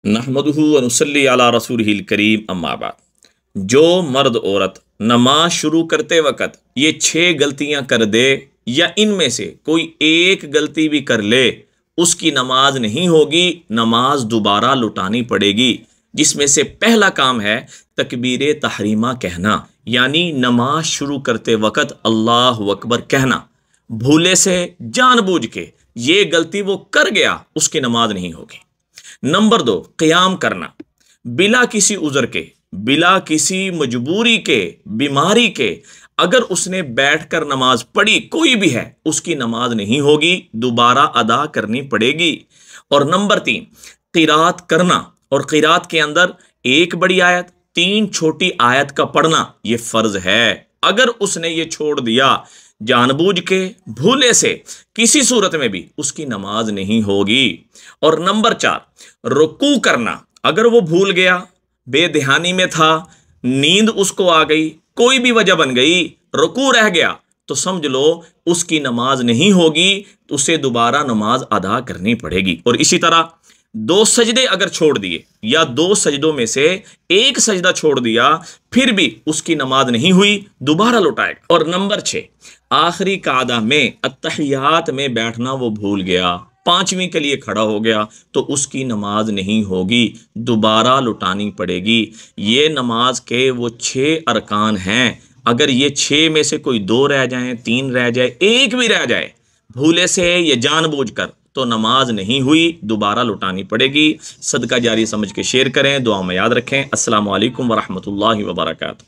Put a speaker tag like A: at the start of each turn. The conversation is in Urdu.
A: نحمدہ و نصلی علی رسولہ الکریم اما بعد۔ جو مرد عورت نماز شروع کرتے وقت یہ 6 غلطیاں کر دے یا ان میں سے کوئی ایک غلطی بھی کر لے، اس کی نماز نہیں ہوگی، نماز دوبارہ لٹانی پڑے گی، جس میں سے پہلا کام ہے تکبیر تحریمہ کہنا، یعنی نماز شروع کرتے وقت اللہ اکبر کہنا۔ بھولے سے جان بوجھ کے یہ غلطی وہ کر گیا، اس کی نماز نہیں ہوگی۔ نمبر 2، قیام کرنا بلا کسی عذر کے، بلا کسی مجبوری کے، بیماری کے۔ اگر اس نے بیٹھ کر نماز پڑھی، کوئی بھی ہے، اس کی نماز نہیں ہوگی، دوبارہ ادا کرنی پڑے گی۔ اور نمبر 3، قرات کرنا، اور قرات کے اندر 1 بڑی آیت 3 چھوٹی آیت کا پڑھنا یہ فرض ہے۔ اگر اس نے یہ چھوڑ دیا جان بوجھ کے، بھولے سے، کسی صورت میں بھی اس کی نماز نہیں ہوگی۔ اور نمبر 4، رکوع کرنا۔ اگر وہ بھول گیا، بے دہانی میں تھا، نیند اس کو آ گئی، کوئی بھی وجہ بن گئی، رکوع رہ گیا، تو سمجھ لو اس کی نماز نہیں ہوگی، اسے دوبارہ نماز ادا کرنی پڑے گی۔ اور اسی طرح 2 سجدے اگر چھوڑ دیے یا 2 سجدوں میں سے 1 سجدہ چھوڑ دیا، پھر بھی اس کی نماز نہیں ہوئی، دوبارہ لوٹائے گا۔ اور نمبر 6، آخری قعدہ میں اتحیات میں بیٹھنا وہ بھول گیا، 5ویں کے لیے کھڑا ہو گیا، تو اس کی نماز نہیں ہوگی، دوبارہ لٹانی پڑے گی۔ یہ نماز کے وہ 6 ارکان ہیں، اگر یہ 6 میں سے کوئی 2 رہ جائیں، 3 رہ جائے، 1 بھی رہ جائے، بھولے سے یا جان بوجھ کر، تو نماز نہیں ہوئی، دوبارہ لٹانی پڑے گی۔ صدقہ جاری سمجھ کے شیئر کریں، دعا میں یاد رکھیں۔ السلام علیکم ورحمۃ اللہ وبرکاتہ۔